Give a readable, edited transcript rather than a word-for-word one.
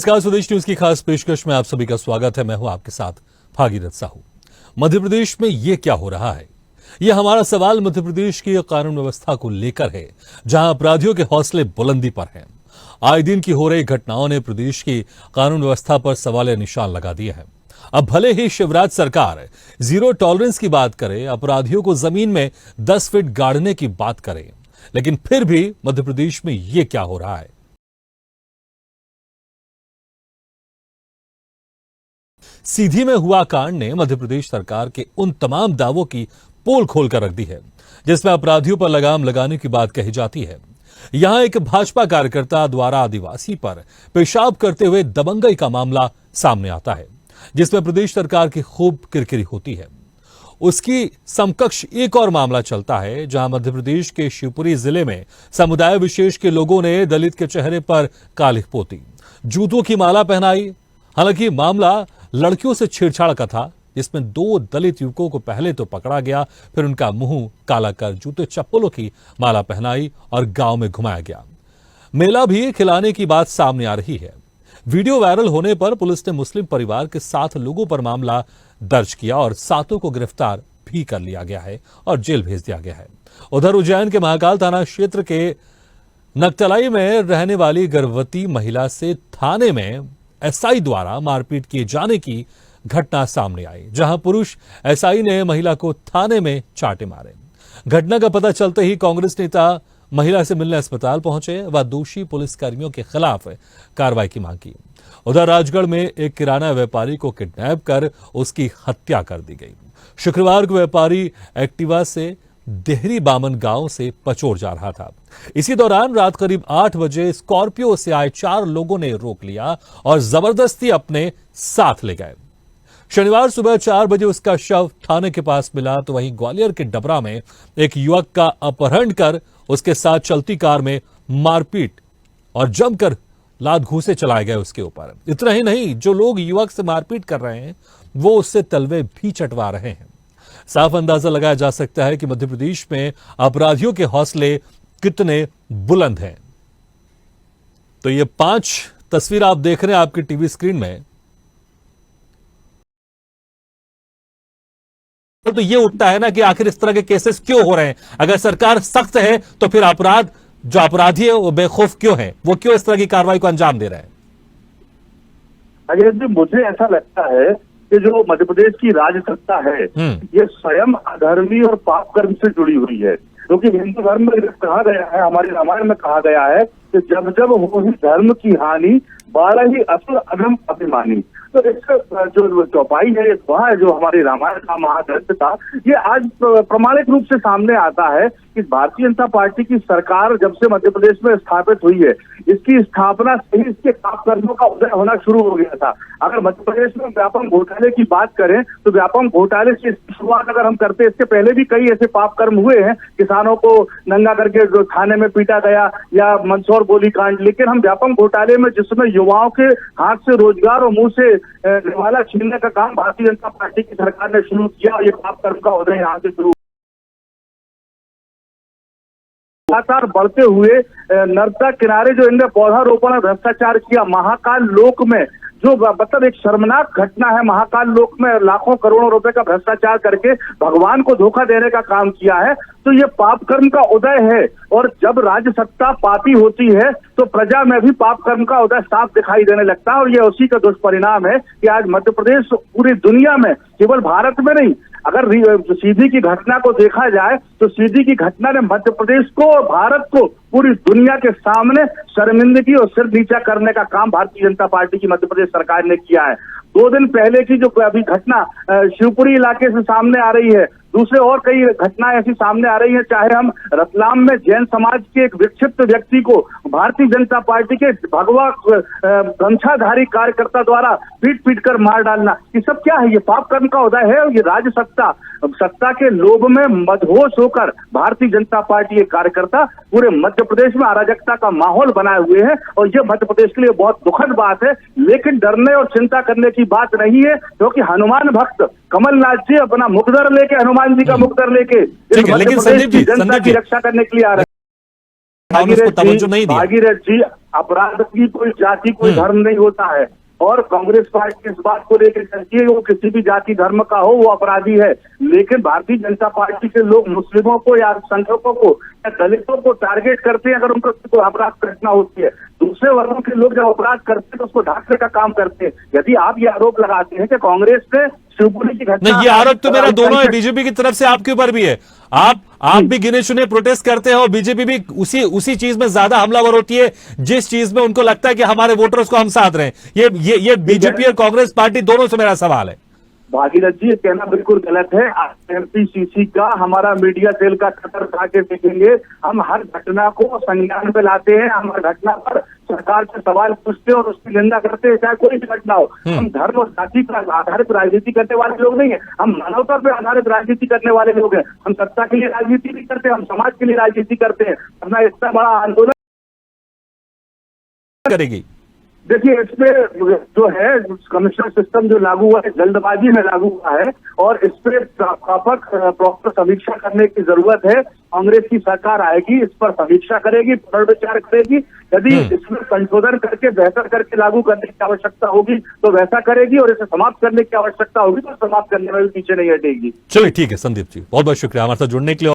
नमस्कार, स्वदेश न्यूज की खास पेशकश में आप सभी का स्वागत है। मैं हूं आपके साथ भागीरथ साहू। मध्य प्रदेश में ये क्या हो रहा है? ये हमारा सवाल मध्य प्रदेश की कानून व्यवस्था को लेकर है, जहां अपराधियों के हौसले बुलंदी पर हैं। आए दिन की हो रही घटनाओं ने प्रदेश की कानून व्यवस्था पर सवालिया निशान लगा दिए हैं। अब भले ही शिवराज सरकार जीरो टॉलरेंस की बात करे, अपराधियों को जमीन में 10 फीट गाड़ने की बात करे, लेकिन फिर भी मध्य प्रदेश में ये क्या हो रहा है? सीधी में हुआ कांड ने मध्य प्रदेश सरकार के उन तमाम दावों की पोल खोलकर रख दी है जिसमें अपराधियों पर लगाम लगाने की बात कही जाती है। यहां एक भाजपा कार्यकर्ता द्वारा आदिवासी पर पेशाब करते हुए दबंगई का मामला सामने आता है, जिसमें प्रदेश सरकार की खूब किरकिरी होती है। उसकी समकक्ष एक और मामला चलता है, जहां मध्य प्रदेश के शिवपुरी जिले में समुदाय विशेष के लोगों ने दलित के चेहरे पर कालिख पोती, जूतों की माला पहनाई। हालांकि मामला लड़कियों से छेड़छाड़ का था, जिसमें 2 दलित युवकों को पहले तो पकड़ा गया, फिर उनका मुंह काला कर जूते चप्पलों की माला पहनाई और गांव में घुमाया गया। मेला भी खिलाने की बात सामने आ रही है। वीडियो वायरल होने पर पुलिस ने मुस्लिम परिवार के 7 लोगों पर मामला दर्ज किया और 7 को गिरफ्तार भी कर लिया गया है और जेल भेज दिया गया है। उधर उज्जैन के महाकाल थाना क्षेत्र के नकतलाई में रहने वाली गर्भवती महिला से थाने में एसआई द्वारा मारपीट किए जाने की घटना सामने आई, जहां पुरुष एसआई ने महिला को थाने में चाटे मारे। घटना का पता चलते ही कांग्रेस नेता महिला से मिलने अस्पताल पहुंचे व दोषी पुलिसकर्मियों के खिलाफ कार्रवाई की मांग की। उधर राजगढ़ में एक किराना व्यापारी को किडनैप कर उसकी हत्या कर दी गई। शुक्रवार को व्यापारी एक्टिवा से देहरी बामन गांव से पचोर जा रहा था। इसी दौरान रात करीब 8 बजे स्कॉर्पियो से आए 4 लोगों ने रोक लिया और जबरदस्ती अपने साथ ले गए। शनिवार सुबह 4 बजे उसका शव थाने के पास मिला, तो वहीं ग्वालियर के डबरा में एक युवक का अपहरण कर उसके साथ चलती कार में मारपीट और जमकर लात घूंसे चलाए गए उसके ऊपर। इतना ही नहीं, जो लोग युवक से मारपीट कर रहे हैं वो उससे तलवे भी चटवा रहे हैं। साफ अंदाजा लगाया जा सकता है कि मध्य प्रदेश में अपराधियों के हौसले कितने बुलंद हैं। तो ये 5 तस्वीर आप देख रहे हैं आपकी टीवी स्क्रीन में। तो ये उठता है ना कि आखिर इस तरह के केसेस क्यों हो रहे हैं? अगर सरकार सख्त है तो फिर जो अपराधी है वो बेखौफ क्यों है? वो क्यों इस तरह की कार्रवाई को अंजाम दे रहे हैं? अजय जी, मुझे ऐसा लगता है कि जो मध्य प्रदेश की राज सत्ता है ये स्वयं अधर्मी और पाप कर्म से जुड़ी हुई है, क्योंकि हिंदू धर्म में कहा गया है, हमारे रामायण में कहा गया है कि जब जब हो ही धर्म की हानि 12 ही असुर अधम अभिमानी। तो इसका जो चौपाई है, वह है जो हमारे रामायण का महाग्रंथ था, ये आज प्रमाणिक रूप से सामने आता है कि भारतीय जनता पार्टी की सरकार जब से मध्य प्रदेश में स्थापित हुई है, इसकी स्थापना से ही इसके पाप कर्मों का उदय होना शुरू हो गया था। अगर मध्य प्रदेश में व्यापम घोटाले की बात करें तो व्यापम घोटाले से शुरुआत अगर हम करते, इससे पहले भी कई ऐसे पाप कर्म हुए हैं। किसानों को नंगा करके जो थाने में पीटा गया या मंदसौर गोली कांड, लेकिन हम व्यापम घोटाले में जिसमें युवाओं के हाथ से रोजगार और मुंह से निवाला छीनने का काम भारतीय जनता पार्टी की सरकार ने शुरू किया, और ये पाप कर्म का उदय यहाँ से शुरू लगातार बढ़ते हुए नर्मदा किनारे जो इनने पौधारोपण और भ्रष्टाचार किया, महाकाल लोक में जो मतलब एक शर्मनाक घटना है, महाकाल लोक में लाखों करोड़ों रुपए का भ्रष्टाचार करके भगवान को धोखा देने का काम किया है, तो ये पाप कर्म का उदय है। और जब राज्य सत्ता पापी होती है तो प्रजा में भी पाप कर्म का उदय साफ दिखाई देने लगता है, और ये उसी का दुष्परिणाम है कि आज मध्य प्रदेश पूरी दुनिया में, केवल भारत में नहीं, अगर सीधी की घटना को देखा जाए तो सीधी की घटना ने मध्य प्रदेश को और भारत को पूरी दुनिया के सामने शर्मिंदगी और सिर नीचा करने का काम भारतीय जनता पार्टी की मध्य प्रदेश सरकार ने किया है। 2 दिन पहले की जो अभी घटना शिवपुरी इलाके से सामने आ रही है, दूसरे और कई घटनाएं ऐसी सामने आ रही हैं। चाहे हम रतलाम में जैन समाज के एक विक्षिप्त व्यक्ति को भारतीय जनता पार्टी के भगवा गमछाधारी कार्यकर्ता द्वारा पीट कर मार डालना, ये सब क्या है? ये पाप कर्म का उदय है। और ये राज्य सत्ता के लोभ में मदहोश होकर भारतीय जनता पार्टी के कार्यकर्ता पूरे मध्य प्रदेश में अराजकता का माहौल बनाए हुए हैं, और ये मध्य प्रदेश के लिए बहुत दुखद बात है। लेकिन डरने और चिंता करने की बात नहीं है, क्योंकि हनुमान भक्त कमलनाथ जी अपना मुकदर लेके, हनुमान जी का मुकदर लेके इस मध्य प्रदेश की जनता की रक्षा करने के लिए आ रहे हैं। था, उन्होंने उसको तवज्जो नहीं दिया। भागीरथ जी, अपराध की कोई जाति कोई धर्म नहीं होता है, और कांग्रेस पार्टी इस बात को लेकर चलती है वो किसी भी जाति धर्म का हो वो अपराधी है, लेकिन भारतीय जनता पार्टी के लोग मुस्लिमों को या अल्पसंख्यकों को या दलितों को टारगेट करते हैं अगर उनको कोई अपराध घटना होती है। दूसरे वर्गों के लोग जब अपराध करते हैं तो उसको ढांकने का काम करते हैं। यदि आप ये आरोप लगाते हैं कि कांग्रेस ने शिवपुरी की घटना, नहीं, ये आरोप तो मेरा दोनों है, बीजेपी की तरफ से आपके ऊपर भी है। आप भी गिने चुने प्रोटेस्ट करते हो, बीजेपी भी उसी चीज में ज्यादा हमलावर होती है जिस चीज में उनको लगता है कि हमारे वोटर्स को हम साथ रहे हैं। ये बीजेपी और कांग्रेस पार्टी दोनों से मेरा सवाल है। भागीरथ जी, ये कहना बिल्कुल गलत है। एमपीसीसी का हमारा मीडिया सेल का कतर उठा के देखेंगे, हम हर घटना को संज्ञान में लाते हैं, हम हर घटना पर सरकार से सवाल पूछते हैं और उसकी निंदा करते हैं, चाहे कोई भी घटना हो। हम धर्म और जाति पर आधारित राजनीति करने वाले लोग नहीं है, हम मानवता पर आधारित राजनीति करने वाले लोग हैं। हम सत्ता के लिए राजनीति भी करते हैं, हम समाज के लिए राजनीति करते हैं। अपना इतना बड़ा आंदोलन करेगी। देखिए, इसमें जो है कमिश्नर सिस्टम जो लागू हुआ है जल्दबाजी में लागू हुआ है और इस पे प्रॉपर समीक्षा करने की जरूरत है। कांग्रेस की सरकार आएगी, इस पर समीक्षा करेगी, पुनर्विचार करेगी। यदि इसमें संशोधन करके बेहतर करके लागू करने की आवश्यकता होगी तो वैसा करेगी, और इसे समाप्त करने की आवश्यकता होगी तो समाप्त करने में भी पीछे नहीं हटेगी। चलिए ठीक है संदीप जी, बहुत बहुत शुक्रिया हमारे साथ जुड़ने के लिए।